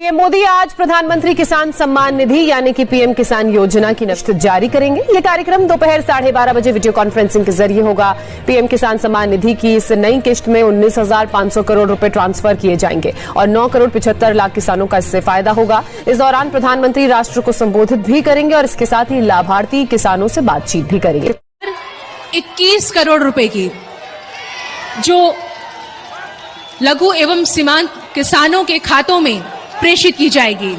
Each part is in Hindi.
पीएम मोदी आज प्रधानमंत्री किसान सम्मान निधि यानी कि पीएम किसान योजना की नकद जारी करेंगे। ये कार्यक्रम दोपहर 12:30 बजे वीडियो कॉन्फ्रेंसिंग के जरिए होगा। पीएम किसान सम्मान निधि की इस नई किश्त में 19,500 करोड़ रुपए ट्रांसफर किए जाएंगे और 9 करोड़ 75 लाख किसानों का इससे फायदा होगा। इस दौरान प्रधानमंत्री राष्ट्र को संबोधित भी करेंगे और इसके साथ ही लाभार्थी किसानों से बातचीत भी करेंगे। 21 करोड़ रुपए की जो लघु एवं सीमांत किसानों के खातों में प्रेषित की जाएगी।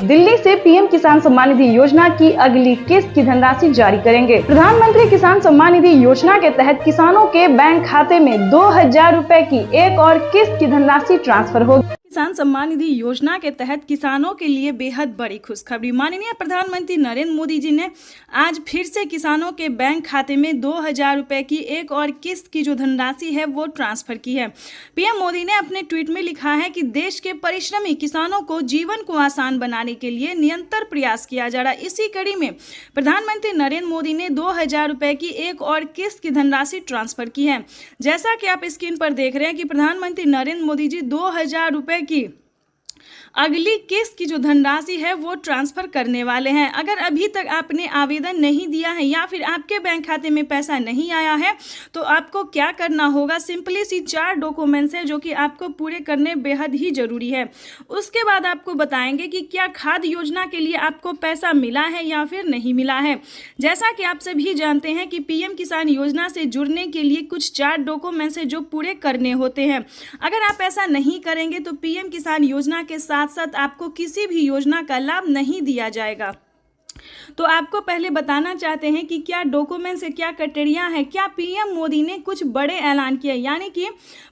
दिल्ली से पीएम किसान सम्मान निधि योजना की अगली किस्त की धनराशि जारी करेंगे। प्रधानमंत्री किसान सम्मान निधि योजना के तहत किसानों के बैंक खाते में 2,000 रुपए की एक और किस्त की धनराशि ट्रांसफर होगी। किसान सम्मान निधि योजना के तहत किसानों के लिए बेहद बड़ी खुशखबरी। माननीय प्रधानमंत्री नरेंद्र मोदी जी ने आज फिर से किसानों के बैंक खाते में 2,000 रुपए की एक और किस्त की जो धनराशि है वो ट्रांसफर की है। पीएम मोदी ने अपने ट्वीट में लिखा है कि देश के परिश्रमी किसानों को जीवन को आसान बनाने के लिए निरंतर प्रयास किया जा रहा है। इसी कड़ी में प्रधानमंत्री नरेंद्र मोदी ने 2,000 रुपए की एक और किस्त की धनराशि ट्रांसफर की है। जैसा कि आप स्क्रीन पर देख रहे हैं कि प्रधानमंत्री नरेंद्र मोदी जी 2,000 रुपए की अगली किस्त की जो धनराशि है वो ट्रांसफर करने वाले हैं। अगर अभी तक आपने आवेदन नहीं दिया है या फिर आपके बैंक खाते में पैसा नहीं आया है तो आपको क्या करना होगा, सिंपली सी 4 डॉक्यूमेंट्स है जो कि आपको पूरे करने बेहद ही जरूरी है। उसके बाद आपको बताएंगे कि क्या खाद्य योजना के लिए आपको पैसा मिला है या फिर नहीं मिला है। जैसा कि आप सभी जानते हैं कि पीएम किसान योजना से जुड़ने के लिए कुछ 4 डॉक्यूमेंट्स है जो पूरे करने होते हैं। अगर आप ऐसा नहीं करेंगे तो पीएम किसान योजना के साथ साथ आपको किसी भी योजना का लाभ नहीं दिया जाएगा। तो आपको पहले बताना चाहते हैं कि क्या डॉक्यूमेंट्स है, क्या क्राइटेरिया है। क्या पीएम मोदी ने कुछ बड़े ऐलान किए, यानी कि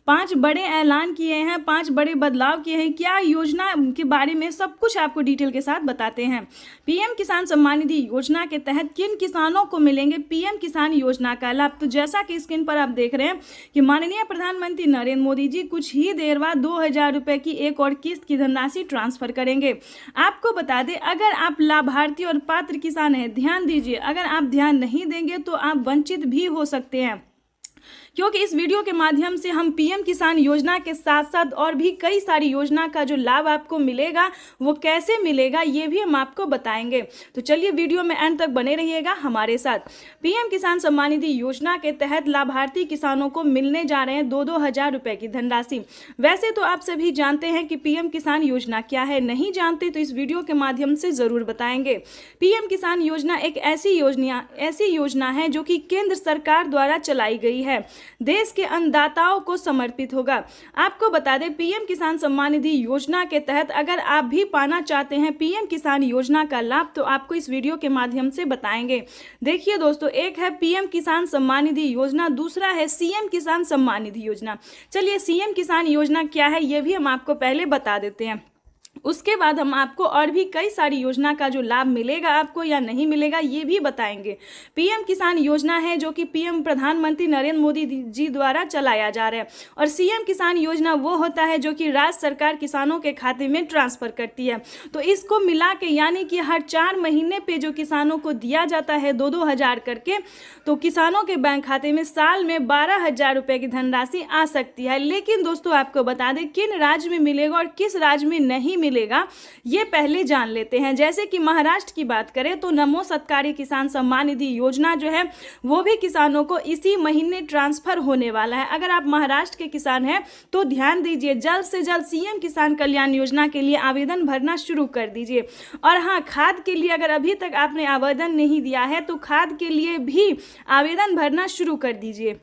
5 बड़े ऐलान किए हैं, 5 बड़े बदलाव किए हैं। क्या योजना के बारे में सब कुछ आपको डिटेल के साथ बताते हैं। पीएम किसान सम्मान निधि योजना के तहत किन किसानों को मिलेंगे पीएम किसान योजना का लाभ। तो जैसा कि स्क्रीन पर आप देख रहे हैं कि माननीय प्रधानमंत्री नरेंद्र मोदी जी कुछ ही देर बाद 2,000 रुपए की एक और किस्त की धनराशि ट्रांसफर करेंगे। आपको बता दें, अगर आप लाभार्थी और पात्र किसान है, ध्यान दीजिए, अगर आप ध्यान नहीं देंगे तो आप वंचित भी हो सकते हैं, क्योंकि इस वीडियो के माध्यम से हम पीएम किसान योजना के साथ साथ और भी कई सारी योजना का जो लाभ आपको मिलेगा वो कैसे मिलेगा ये भी हम आपको बताएंगे। तो चलिए वीडियो में एंड तक बने रहिएगा हमारे साथ। पीएम किसान सम्मान निधि योजना के तहत लाभार्थी किसानों को मिलने जा रहे हैं 2,000 रुपए की धनराशि। वैसे तो आप सभी जानते हैं कि पीएम किसान योजना क्या है, नहीं जानते तो इस वीडियो के माध्यम से जरूर बताएंगे। पीएम किसान योजना एक ऐसी योजना है जो कि केंद्र सरकार द्वारा चलाई गई है, देश के अन्नदाताओं को समर्पित होगा। आपको बता दें, पीएम किसान सम्मान निधि योजना के तहत अगर आप भी पाना चाहते हैं पीएम किसान योजना का लाभ तो आपको इस वीडियो के माध्यम से बताएंगे। देखिए दोस्तों, एक है पीएम किसान सम्मान निधि योजना, दूसरा है सीएम किसान सम्मान निधि योजना। चलिए सीएम किसान योजना क्या है ये भी हम आपको पहले बता देते हैं, उसके बाद हम आपको और भी कई सारी योजना का जो लाभ मिलेगा आपको या नहीं मिलेगा ये भी बताएंगे। पीएम किसान योजना है जो कि पीएम प्रधानमंत्री नरेंद्र मोदी जी द्वारा चलाया जा रहा है, और सीएम किसान योजना वो होता है जो कि राज्य सरकार किसानों के खाते में ट्रांसफर करती है। तो इसको मिला के यानी कि हर 4 महीने पे जो किसानों को दिया जाता है 2-2 हज़ार करके, तो किसानों के बैंक खाते में साल में 12,000 रुपए की धनराशि आ सकती है। लेकिन दोस्तों आपको बता दें किन राज्य में मिलेगा और किस राज्य में नहीं मिलेगा ये पहले जान लेते हैं। जैसे कि महाराष्ट्र की बात करें तो नमो सत्कारी किसान सम्मान निधि योजना जो है वो भी किसानों को इसी महीने ट्रांसफर होने वाला है। अगर आप महाराष्ट्र के किसान हैं तो ध्यान दीजिए, जल्द से जल्द सीएम किसान कल्याण योजना के लिए आवेदन भरना शुरू कर दीजिए। और हाँ, खाद के लिए अगर अभी तक आपने आवेदन नहीं दिया है तो खाद के लिए भी आवेदन भरना शुरू कर दीजिए।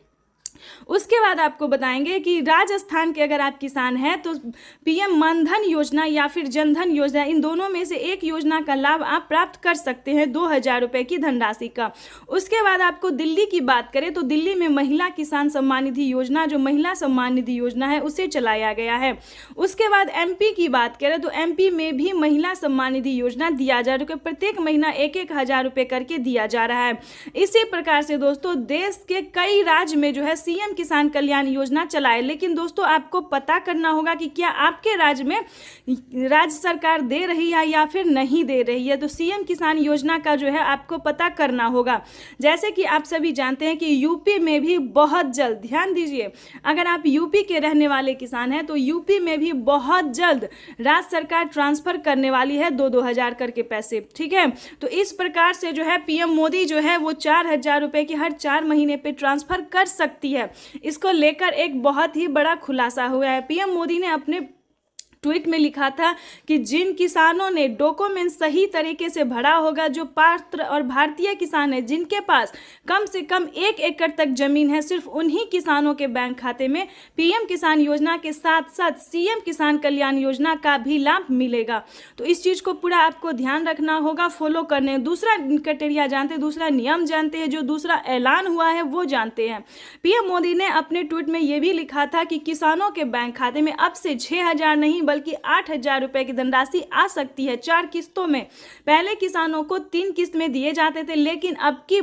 उसके बाद आपको बताएंगे कि राजस्थान के अगर आप किसान हैं तो पीएम मानधन योजना या फिर जनधन योजना, इन दोनों में से एक योजना का लाभ आप प्राप्त कर सकते हैं 2,000 रुपए की धनराशि का। उसके बाद आपको दिल्ली की बात करें तो दिल्ली में महिला किसान सम्मान निधि योजना जो महिला सम्मान निधि योजना है उसे चलाया गया है। उसके बाद एमपी की बात करें तो एमपी में भी महिला सम्मान निधि योजना दिया जा रहा है, प्रत्येक महीना 1-1 हज़ार रुपए करके दिया जा रहा है। इसी प्रकार से दोस्तों देश के कई राज्य में जो है सीएम किसान कल्याण योजना चलाए। लेकिन दोस्तों आपको पता करना होगा कि क्या आपके राज्य में राज्य सरकार दे रही है या फिर नहीं दे रही है। तो सीएम किसान योजना का जो है आपको पता करना होगा। जैसे कि आप सभी जानते हैं कि यूपी में भी बहुत जल्द, ध्यान दीजिए, अगर आप यूपी के रहने वाले किसान हैं तो यूपी में भी बहुत जल्द राज्य सरकार ट्रांसफर करने वाली है 2-2 हजार करके पैसे, ठीक है। तो इस प्रकार से जो है पीएम मोदी जो है वो 4,000 रुपए की हर 4 महीने पे ट्रांसफर कर सकती है। इसको लेकर एक बहुत ही बड़ा खुलासा हुआ है। पीएम मोदी ने अपने ट्वीट में लिखा था कि जिन किसानों ने डॉक्यूमेंट सही तरीके से भरा होगा, जो पात्र और भारतीय किसान हैं, जिनके पास कम से कम 1 एकड़ तक जमीन है, सिर्फ उन्हीं किसानों के बैंक खाते में पीएम किसान योजना के साथ साथ सीएम किसान कल्याण योजना का भी लाभ मिलेगा। तो इस चीज़ को पूरा आपको ध्यान रखना होगा, फॉलो करने। दूसरा क्राइटेरिया जानते हैं, दूसरा नियम जानते हैं, जो दूसरा ऐलान हुआ है वो जानते हैं। पीएम मोदी ने अपने ट्वीट में ये भी लिखा था कि किसानों के बैंक खाते में अब से 6,000 नहीं बल्कि 8,000 रुपए की धनराशि आ सकती है 4 किस्तों में। पहले किसानों को 3 किस्त में दिए जाते थे, लेकिन अब की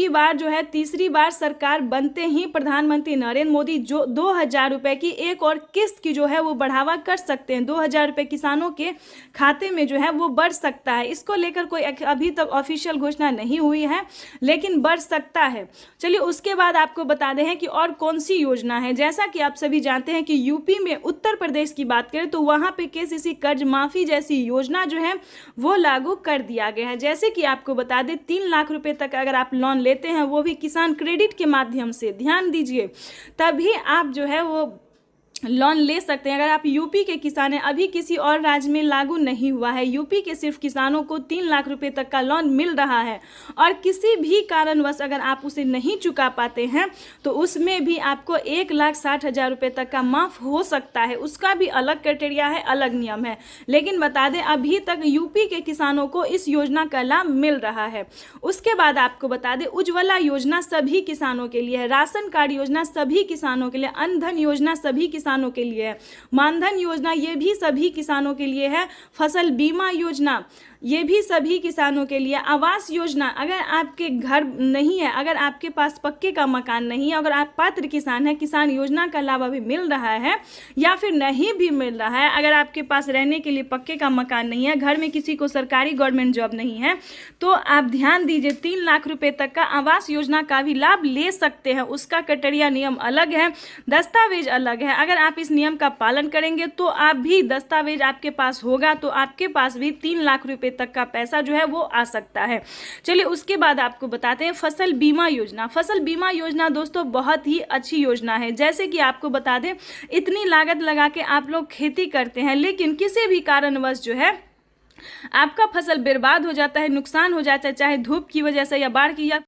बार जो है तीसरी बार सरकार बनते ही प्रधानमंत्री नरेंद्र मोदी जो 2,000 रुपए की एक और किस्त की जो है वो बढ़ावा कर सकते हैं। 2,000 रुपए किसानों के खाते में जो है वो बढ़ सकता है। इसको लेकर कोई अभी तक ऑफिशियल घोषणा नहीं हुई है, लेकिन बढ़ सकता है। चलिए उसके बाद आपको बता दें कि और कौन सी योजना है। जैसा कि आप सभी जानते हैं कि यूपी में, उत्तर प्रदेश की बात करें तो वहां पे केसीसी कर्ज माफी जैसी योजना जो है वो लागू कर दिया गया है। जैसे कि आपको बता दें 3 लाख रुपए तक अगर आप लोन लेते हैं, वो भी किसान क्रेडिट के माध्यम से, ध्यान दीजिए, तभी आप जो है वो लोन ले सकते हैं। अगर आप यूपी के किसान हैं, अभी किसी और राज्य में लागू नहीं हुआ है, यूपी के सिर्फ किसानों को 3 लाख रुपए तक का लोन मिल रहा है। और किसी भी कारणवश अगर आप उसे नहीं चुका पाते हैं तो उसमें भी आपको 1,60,000 रुपए तक का माफ हो सकता है। उसका भी अलग क्राइटेरिया है, अलग नियम है। लेकिन बता दें अभी तक यूपी के किसानों को इस योजना का लाभ मिल रहा है। उसके बाद आपको बता दें उज्ज्वला योजना सभी किसानों के लिए है, राशन कार्ड योजना सभी किसानों के लिए, अन्न धन योजना सभी किसानों के लिए है, मानधन योजना ये भी सभी किसानों के लिए है, फसल बीमा योजना ये भी सभी किसानों के लिए, आवास योजना, अगर आपके घर नहीं है, अगर आपके पास पक्के का मकान नहीं है, अगर आप पात्र किसान हैं, किसान योजना का लाभ अभी मिल रहा है या फिर नहीं भी मिल रहा है, अगर आपके पास रहने के लिए पक्के का मकान नहीं है, घर में किसी को सरकारी गवर्नमेंट जॉब नहीं है, तो आप ध्यान दीजिए 3 लाख रुपए तक का आवास योजना का भी लाभ ले सकते हैं। उसका क्राइटेरिया नियम अलग है, दस्तावेज अलग है। अगर आप इस नियम का पालन करेंगे तो आप भी, दस्तावेज आपके पास होगा तो आपके पास भी 3 लाख रुपए तक का पैसा जो है वो आ सकता है। चलिए उसके बाद आपको बताते हैं फसल बीमा योजना। फसल बीमा योजना दोस्तों बहुत ही अच्छी योजना है। जैसे कि आपको बता दें इतनी लागत लगा के आप लोग खेती करते हैं, लेकिन किसी भी कारणवश जो है आपका फसल बर्बाद हो जाता है, नुकसान हो जाता है, चाहे धूप की वजह से या बाढ़ की या